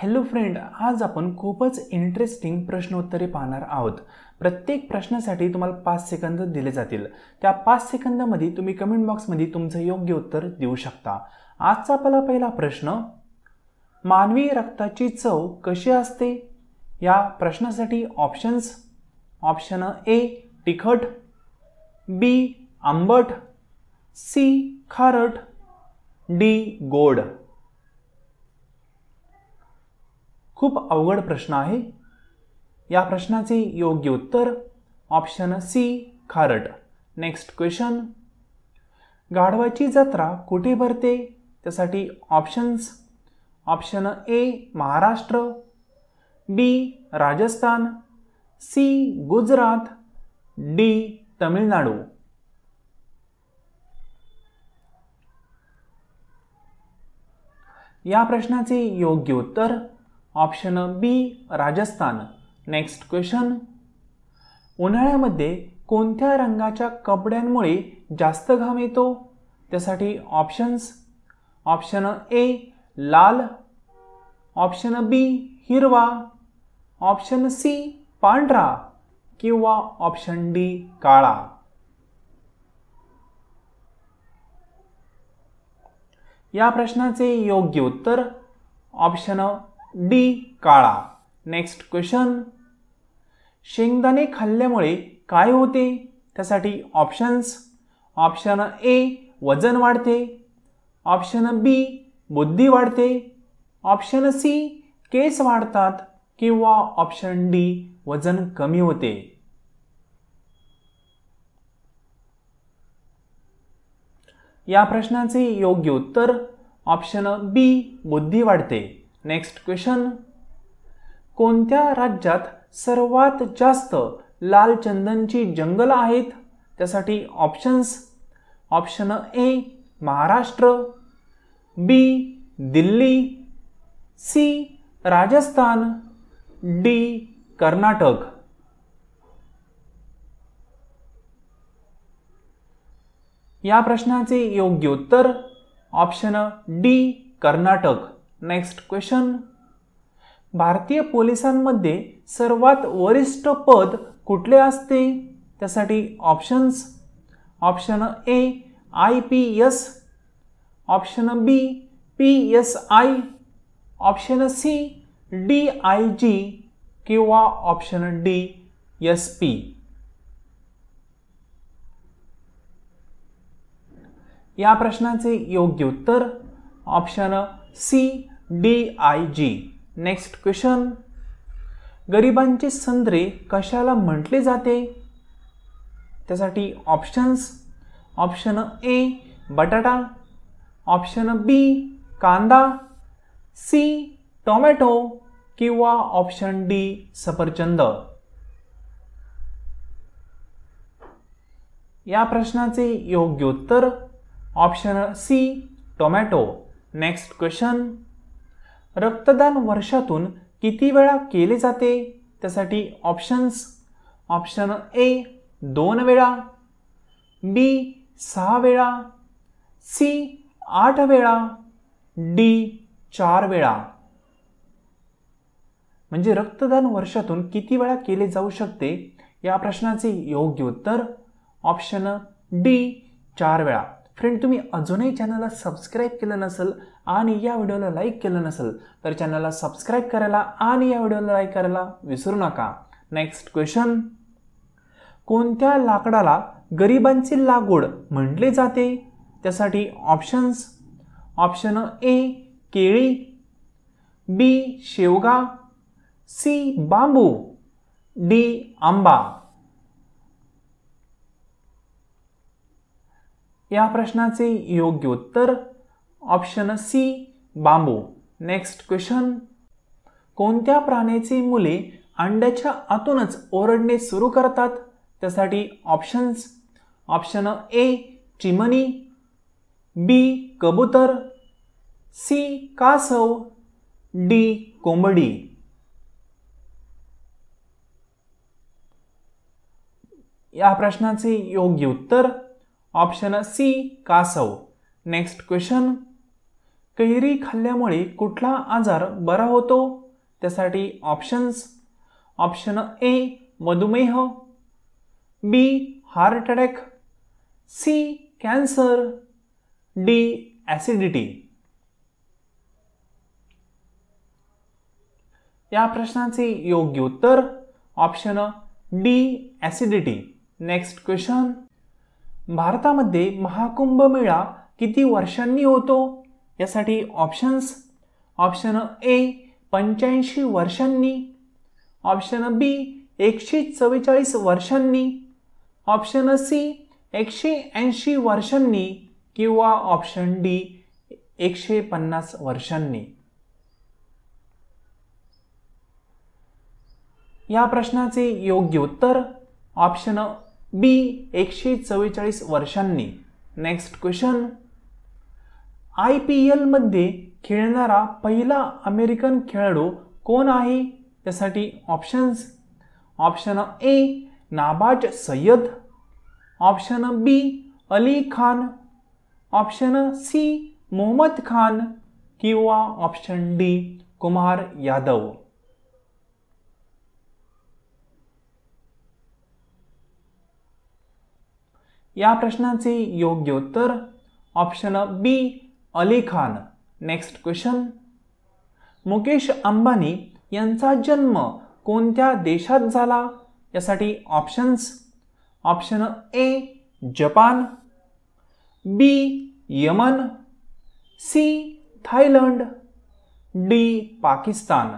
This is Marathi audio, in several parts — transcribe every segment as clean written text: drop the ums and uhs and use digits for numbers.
हॅलो फ्रेंड, आज आपण खूपच इंटरेस्टिंग प्रश्नोत्तरे पाहणार आहोत। प्रत्येक प्रश्नासाठी तुम्हाला 5 सेकंद दिले जातील। त्या 5 सेकंदामध्ये तुम्ही कमेंट बॉक्समध्ये तुमचं योग्य उत्तर देऊ शकता। आजचा आपला पहिला प्रश्न, मानवी रक्ताची चव कशी असते? या प्रश्नासाठी ऑप्शन्स, ऑप्शन ए तिखट, बी आंबट, सी खारट, डी गोड। खूप अवघड प्रश्न आहे। या प्रश्नाचे योग्य उत्तर ऑप्शन सी खारट। नेक्स्ट क्वेश्चन, गाढवाची जत्रा कुठे भरते? त्यासाठी options, option A Maharashtra, B Rajasthan, C Gujarat, D Tamil Nadu. या प्रश्नाचे योग्य उत्तर option B Rajasthan. Next question, उन्हाळ्यामध्ये कोणत्या रंगाच्या कपड्यांमुळे जास्त घाम येतो? त्यासाठी ऑप्शन्स, ऑप्शन ए लाल, ऑप्शन बी हिरवा, ऑप्शन सी पांढरा किंवा ऑप्शन डी काळा। या प्रश्नाचे योग्य उत्तर ऑप्शन डी काळा। नेक्स्ट क्वेश्चन, शेंगदाणे खाल्ल्यामुळे काय होते? त्यासाठी ऑप्शन्स, ऑप्शन ए वजन वाढते, ऑप्शन बी बुद्धी वाढते, ऑप्शन सी केस वाढतात किंवा ऑप्शन डी वजन कमी होते। या प्रश्नाचे योग्य उत्तर ऑप्शन बी बुद्धी वाढते। नेक्स्ट क्वेश्चन, कोणत्या राज्यात सर्वात जास्त लाल चंदनची जंगल आहेत? त्यासाठी options, option A Maharashtra, B Delhi, C Rajasthan, D Karnataka. या प्रश्नाचे योग्य उत्तर option D Karnataka. Next question, भारतीय पोलिसांमध्ये सर्वात वरिष्ठ पद कुठले असते? त्यासाठी options, option A IPS, option B PSI, option C DIG किंवा ऑप्शन डी SP। या प्रश्नाचे योग्य उत्तर option C DIG। Next question, गरिबांचे संत्रे कशाला म्हटले जाते? त्यासाठी ऑप्शन्स, ऑप्शन ए बटाटा, ऑप्शन बी कांदा, सी टोमॅटो किंवा ऑप्शन डी सफरचंद। या प्रश्नाचे योग्य उत्तर option C tomato. Next question, रक्तदान वर्षातून किती वेळा केले जाते? त्यासाठी ऑप्शन्स, ऑप्शन ए 2 वेळा, बी 6 वेळा, सी 8 वेळा, डी 4 वेळा। म्हणजे रक्तदान वर्षातून किती वेळा केले जाऊ शकते? या प्रश्नाचे योग्य उत्तर ऑप्शन डी 4 वेळा। फ्रेंड, तुम्ही अजूनही चॅनलला सबस्क्राईब केलं नसेल आणि या व्हिडिओला लाईक केलं नसेल तर चॅनलला सबस्क्राईब करायला आणि या व्हिडिओला लाईक करायला विसरू नका। नेक्स्ट क्वेश्चन, कोणत्या लाकडाला गरिबांची लागवड म्हटले जाते? त्यासाठी ऑप्शन्स, ऑप्शन ए केळी, बी शेवगा, सी बांबू, डी आंबा। या प्रश्नाचे योग्य उत्तर ऑप्शन सी बांबू। नेक्स्ट क्वेश्चन, कोणत्या प्राण्याची मुले अंड्याच्या आतूनच ओरडणे सुरू करतात? त्यासाठी ऑप्शन्स, ऑप्शन ए चिमणी, बी कबूतर, सी कासव, डी कोंबडी। या प्रश्नाचे योग्य उत्तर ऑप्शन सी कासव। नेक्स्ट क्वेश्चन, कैरी खाल्ल्यामुळे कुठला आजार बरा होतो? त्यासाठी ऑप्शन्स. ऑप्शन ए मधुमेह, B heart attack, C cancer, D acidity. या प्रश्नाचे योग्य उत्तर option D acidity. Next question. भारतामध्ये महाकुंभ मेळा किती वर्षांनी होतो? यासाठी ऑप्शन्स. ऑप्शन ए 85 वर्षांनी, ऑप्शन बी 144 वर्षांनी, ऑप्शन सी 180 वर्षांनी किंवा ऑप्शन डी 150 वर्षांनी. या प्रश्नाचे योग्य उत्तर ऑप्शन बी 144 वर्षांनी. Next question. IPL मध्ये खेळणारा पहिला अमेरिकन खेळाडू कोण आहे? त्यासाठी options. Option A Nabaj Sayyad, option B Ali Khan, option C Mohammad Khan किंवा ऑप्शन डी कुमार यादव. या प्रश्नाचे योग्य उत्तर option B Ali Khan. Next question. Mukesh Ambani यांचा जन्म कोणत्या देशात झाला? यासाठी options. Option A Japan, B Yemen, C Thailand, D Pakistan.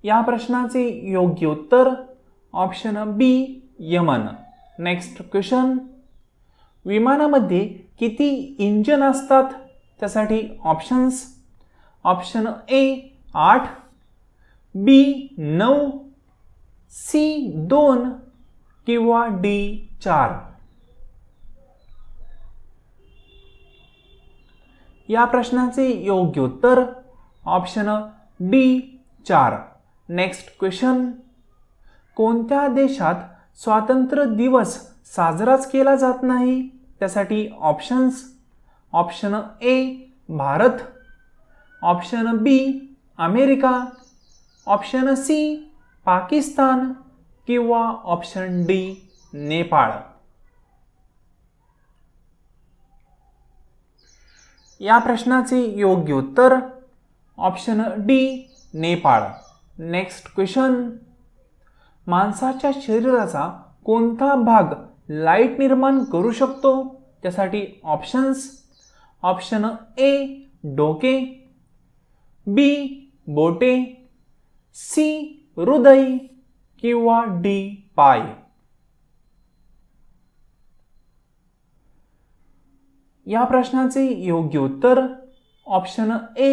या प्रश्नाचे योग्य उत्तर option B Yemen. Next question. विमानामध्ये किती इंजन असतात? त्यासाठी options. Option A 8, B 9, C 2 किंवा डी 4. या प्रश्नाचे योग्य उत्तर ऑप्शन डी 4. Next question. कोणत्या देशात स्वातंत्र्य दिवस साजराच केला जात नाही? त्यासाठी options. Option A Bharat, option B America, option C Pakistan किंवा ऑप्शन डी नेपाळ. या प्रश्नाचे योग्य उत्तर option D Nepal. Next question. माणसाच्या शरीराचा कोणता भाग लाईट निर्माण करू शकतो? त्यासाठी ऑप्शन्स. ऑप्शन ए डोके, बी बोटे, सी हृदय किंवा डी पाय. या प्रश्नाचे योग्य उत्तर ऑप्शन ए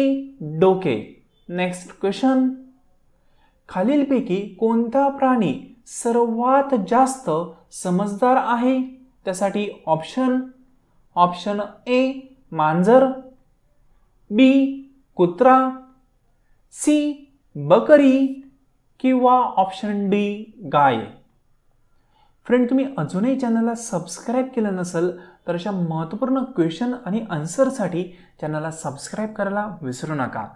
डोके. Next question. खालीलपैकी कोणता प्राणी सर्वात जास्त समजदार आहे? त्यासाठी ऑप्शन. ऑप्शन ए मांजर, बी कुत्रा, सी बकरी किंवा ऑप्शन डी गाय. फ्रेंड, तुम्ही अजूनही चॅनलला सबस्क्राईब केलं नसेल तर अशा महत्त्वपूर्ण क्वेश्चन आणि आन्सरसाठी चॅनलला सबस्क्राईब करायला विसरू नका.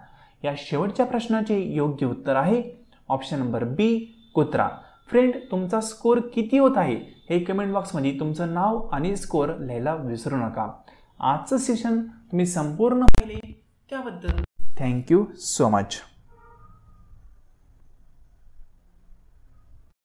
या शेवटच्या प्रश्नाचे योग्य उत्तर आहे ऑप्शन नंबर बी कुत्रा. फ्रेंड, तुमचा स्कोर किती होत आहे हे कमेंट बॉक्समध्ये तुमचं नाव आणि स्कोर लिहायला विसरू नका. आजचं सेशन तुम्ही संपूर्ण पाहिले त्याबद्दल थँक्यू सो मच.